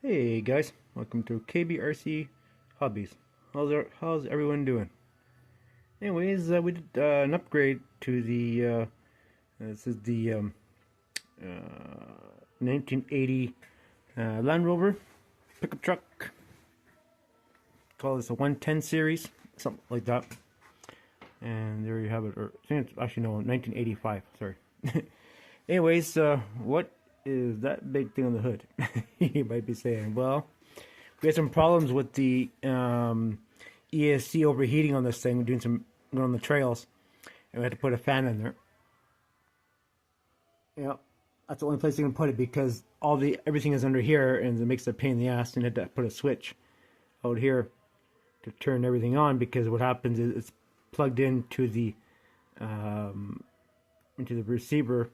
Hey guys, welcome to KBRC Hobbies. How's everyone doing? Anyways, we did an upgrade to the this is the 1980 Land Rover pickup truck. Call this a 110 series, something like that. And there you have it. Or I think it's actually no, 1985. Sorry. Anyways, what is that big thing on the hood? You might be saying, well, we had some problems with the ESC overheating on this thing, going on the trails, and we had to put a fan in there. Yeah, that's the only place you can put it because everything is under here, and it makes it a pain in the ass. And you had to put a switch out here to turn everything on because what happens is it's plugged into the receiver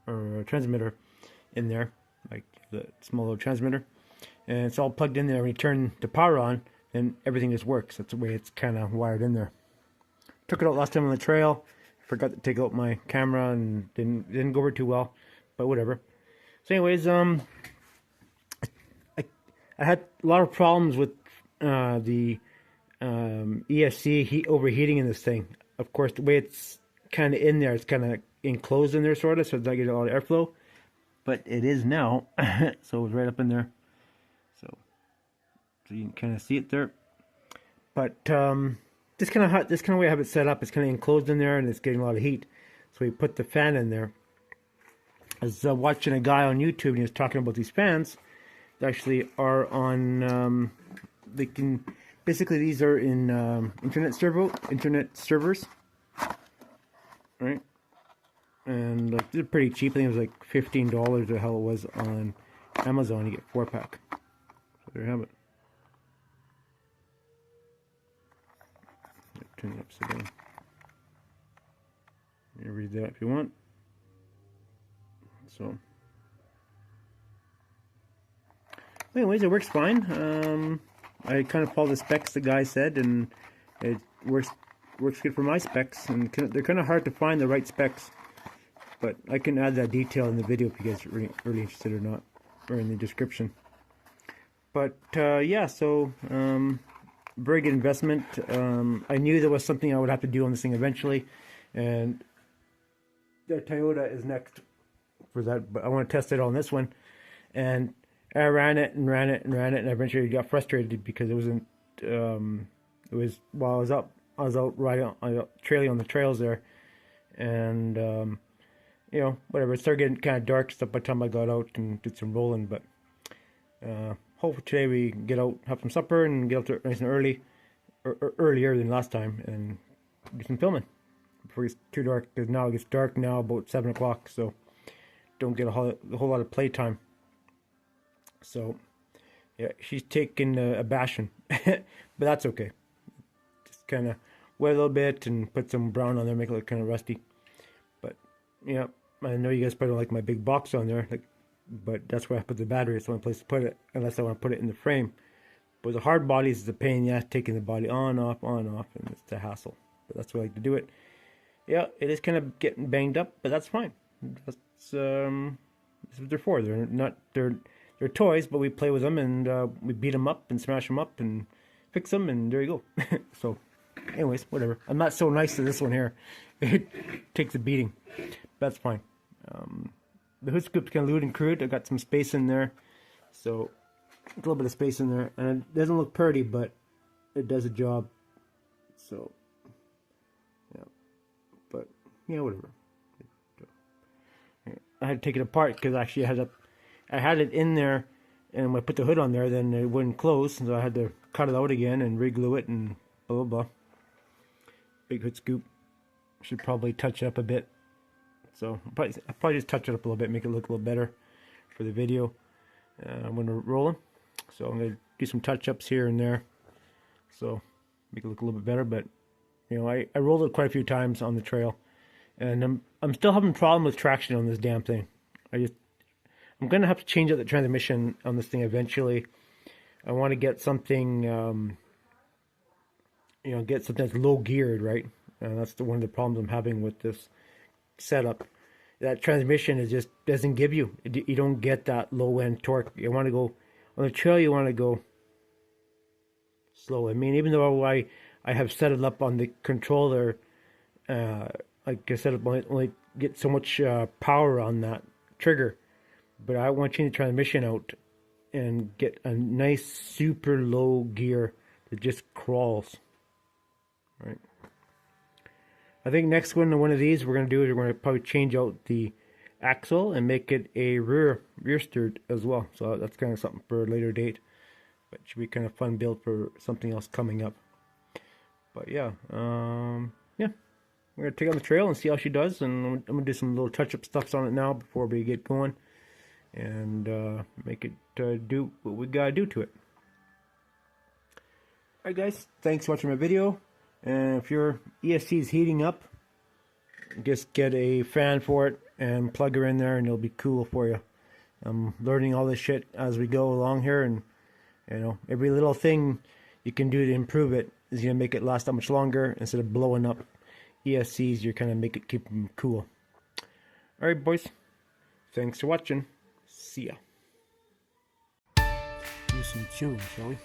or transmitter in there, like the small little transmitter, and it's all plugged in there. When you turn the power on, then everything just works. That's the way it's kind of wired in there. Took it out last time on the trail. Forgot to take out my camera and didn't go over too well, but whatever. So, anyways, I had a lot of problems with the ESC heat overheating in this thing. Of course, the way it's kind of in there, it's kind of enclosed in there, sort of, so it's not getting a lot of airflow. But it is now, so it's right up in there. So you can kind of see it there. But this kind of way I have it set up, it's kind of enclosed in there, and it's getting a lot of heat. So we put the fan in there. I was watching a guy on YouTube, and he was talking about these fans. They actually are on. They can basically these are in internet servers, right? And like they're pretty cheap. I think it was like $15 or hell it was on Amazon. You get 4-pack. So there you have it. Turn it upside down. You read that if you want. So, anyways, it works fine. I kind of follow the specs the guy said, and it works good for my specs. And they're kind of hard to find the right specs. But I can add that detail in the video if you guys are really interested or not, or in the description. But yeah, so very good investment. I knew there was something I would have to do on this thing eventually, and the Toyota is next for that. But I want to test it on this one, and I ran it, and I eventually got frustrated because it wasn't. It was while I was out riding, trailing on the trails there, and you know, whatever. It started getting kind of dark stuff by the time I got out and did some rolling. But hopefully today we can get out, have some supper, and get out there nice and early, or earlier than last time, and do some filming before it gets too dark. Because now it gets dark now about 7 o'clock, so don't get a whole lot of playtime. So yeah, she's taking a bashing, but that's okay. Just kind of wet a little bit and put some brown on there, make it look kind of rusty. But yeah. I know you guys probably don't like my big box on there, but that's where I put the battery. It's the only place to put it, unless I want to put it in the frame. But the hard bodies is a pain in the ass, taking the body on, off, and it's a hassle. But that's why I like to do it. Yeah, it is kind of getting banged up, but that's fine. That's what they're for. They're toys, but we play with them, and we beat them up and smash them up and fix them, and there you go. So, anyways, whatever. I'm not so nice to this one here. It takes a beating. That's fine. The hood scoop's kind of lewd and crude. I got some space in there, so a little bit of space in there, and it doesn't look pretty, but it does a job. So yeah, but yeah, whatever. I had to take it apart because actually I had it in there, and when I put the hood on there, then it wouldn't close, so I had to cut it out again and re-glue it and blah blah blah. Big hood scoop. Should probably touch it up a bit. So I'll probably just touch it up a little bit, make it look a little better for the video when we're rolling. So I'm gonna do some touch-ups here and there, so make it look a little bit better. But you know, I rolled it quite a few times on the trail, and I'm still having a problem with traction on this damn thing. I'm gonna have to change out the transmission on this thing eventually. I want to get something, you know, get something that's low geared, right? And that's one of the problems I'm having with this setup. That transmission is just doesn't give you. You don't get that low end torque. You want to go on the trail you want to go slow. I mean, even though I have set it up on the controller, like I said, only get so much power on that trigger, but I want to change the transmission out and get a nice super low gear that just crawls. Right. I think next one of these we're going to do is we're going to probably change out the axle and make it a rear steered as well. So that's kind of something for a later date, but it should be kind of fun build for something else coming up. But yeah, yeah, we're gonna take it on the trail and see how she does, and I'm gonna do some little touch-up stuffs on it now before we get going, and make it do what we gotta do to it. Alright guys, thanks for watching my video, and if your ESC is heating up, just get a fan for it and plug her in there and it'll be cool for you. I'm learning all this shit as we go along here, and you know, every little thing you can do to improve it is going to make it last that much longer. Instead of blowing up ESCs, you're kind of make it keep them cool. Alright boys, thanks for watching. See ya. Do some chewing, shall we?